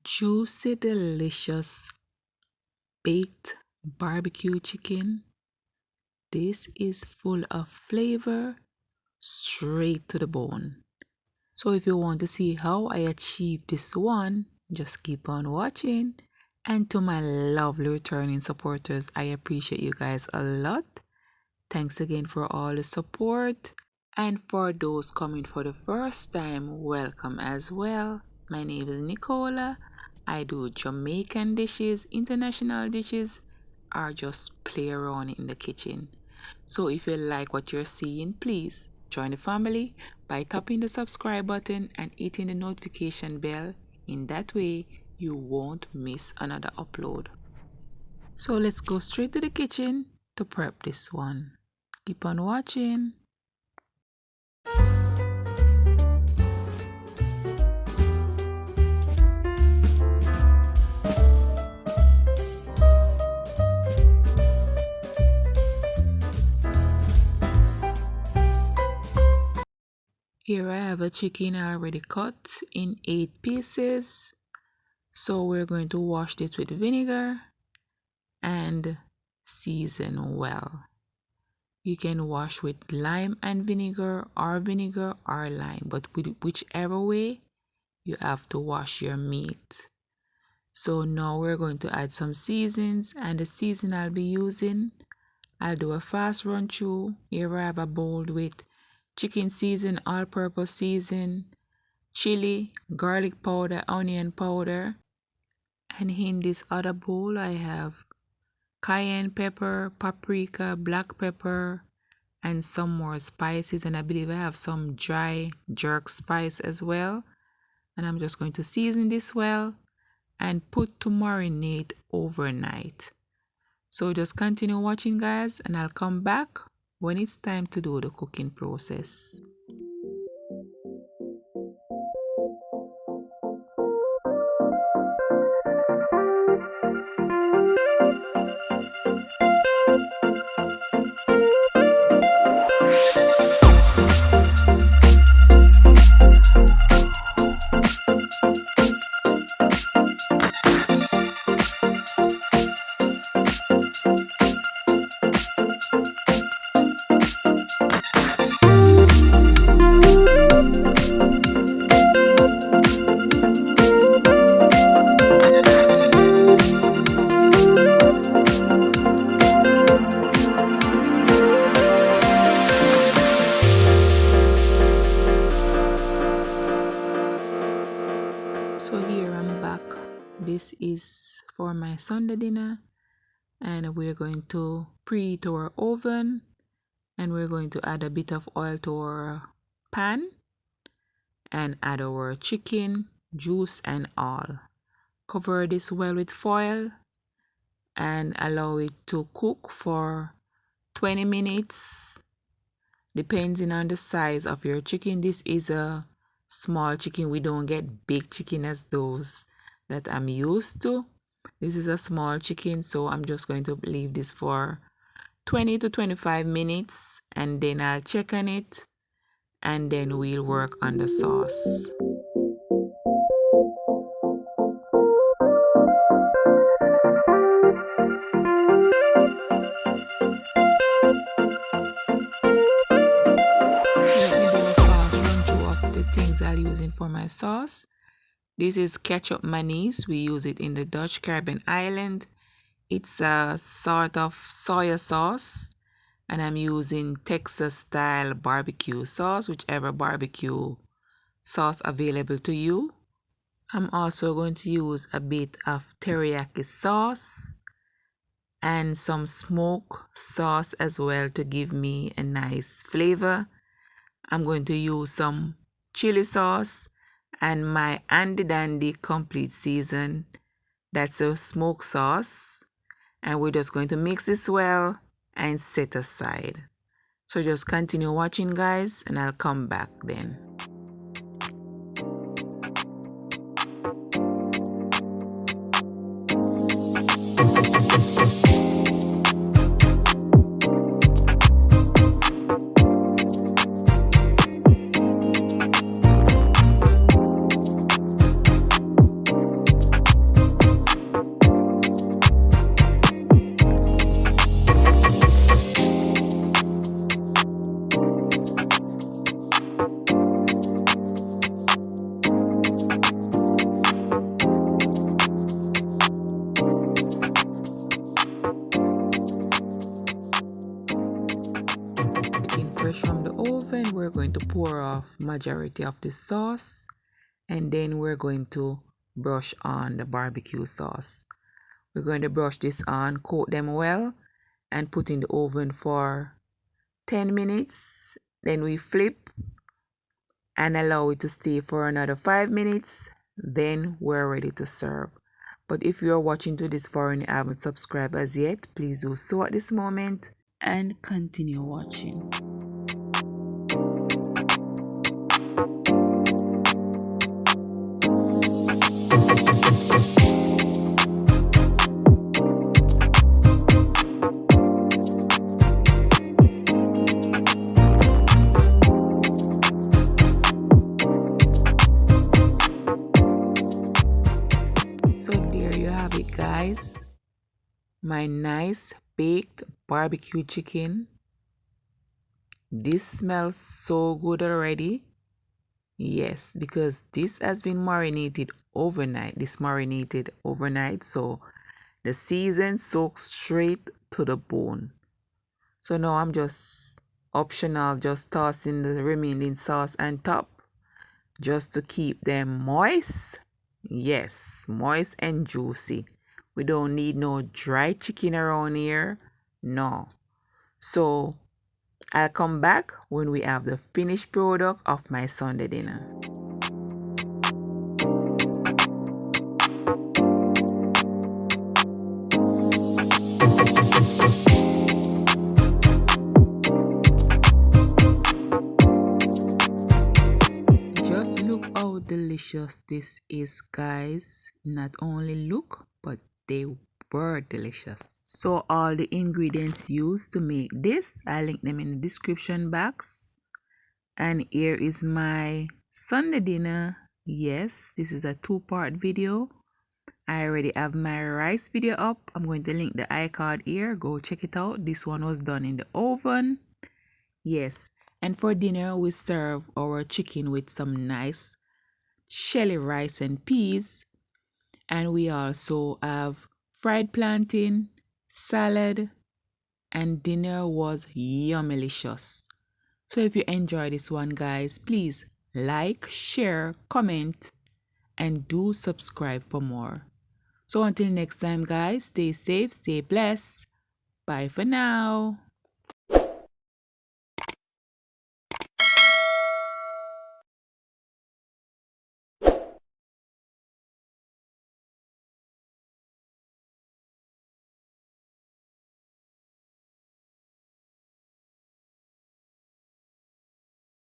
Juicy, delicious baked barbecue chicken. This is full of flavor, straight to the bone. So if you want to see how I achieved this one, just keep on watching. And to my lovely returning supporters, I appreciate you guys a lot. Thanks again for all the support. And for those coming for the first time, welcome as well. My name is Nicola. I do Jamaican dishes, international dishes, or just play around in the kitchen. So if you like what you're seeing, please join the family by tapping the subscribe button and hitting the notification bell. In that way, you won't miss another upload. So let's go straight to the kitchen to prep this one. Keep on watching. Here I have a chicken already cut in 8 pieces. So we're going to wash this with vinegar and season well. You can wash with lime and vinegar or lime, but with whichever way, you have to wash your meat. So now we're going to add some seasons, and the season I'll be using, I'll do a fast run through. Here I have a bowl with chicken season, all-purpose season, chili, garlic powder, onion powder. And in this other bowl, I have cayenne pepper, paprika, black pepper, and some more spices. And I believe I have some dry jerk spice as well. And I'm just going to season this well and put to marinate overnight. So just continue watching, guys, and I'll come back when it's time to do the cooking process. So here I'm back. This is for my Sunday dinner, and we're going to preheat our oven, and we're going to add a bit of oil to our pan and add our chicken, juice and all. Cover this well with foil and allow it to cook for 20 minutes, depending on the size of your chicken. This is a small chicken. We don't get big chicken as those that I'm used to. This is a small chicken, so I'm just going to leave this for 20 to 25 minutes, and then I'll check on it, and then we'll work on the sauce. I'll using for my sauce. This is ketchup mayonnaise. We use it in the Dutch Caribbean island. It's a sort of soy sauce, and I'm using Texas style barbecue sauce, whichever barbecue sauce available to you. I'm also going to use a bit of teriyaki sauce and some smoke sauce as well to give me a nice flavor. I'm going to use some chili sauce and my Andy Dandy complete season. That's a smoke sauce, and we're just going to mix this well and set aside. So just continue watching, guys, and I'll come back then. off majority of the sauce, and then we're going to brush on the barbecue sauce. We're going to brush this on, coat them well, and put in the oven for 10 minutes. Then we flip and allow it to stay for another 5 minutes. Then we're ready to serve. But if you're watching to this far and you haven't subscribed as yet, please do so at this moment and continue watching. So there you have it, guys. My nice baked barbecue chicken. This smells so good already. Yes, because this has been marinated overnight. So the season soaks straight to the bone. So now I'm just optional, just tossing the remaining sauce on top just to keep them moist. Yes, moist and juicy. We don't need no dry chicken around here. No. So I'll come back when we have the finished product of my Sunday dinner. Just look how delicious this is, guys. Not only look, but they were delicious. So all the ingredients used to make this, I link them in the description box. And here is my Sunday dinner. Yes, this is a 2-part video. I already have my rice video up. I'm going to link the iCard here. Go check it out. This one was done in the oven. Yes, and for dinner we serve our chicken with some nice shelly rice and peas. And we also have fried plantain, salad, and dinner was yummylicious. So if you enjoy this one, guys, please like, share, comment, and do subscribe for more. So until next time, guys, stay safe, stay blessed. Bye for now.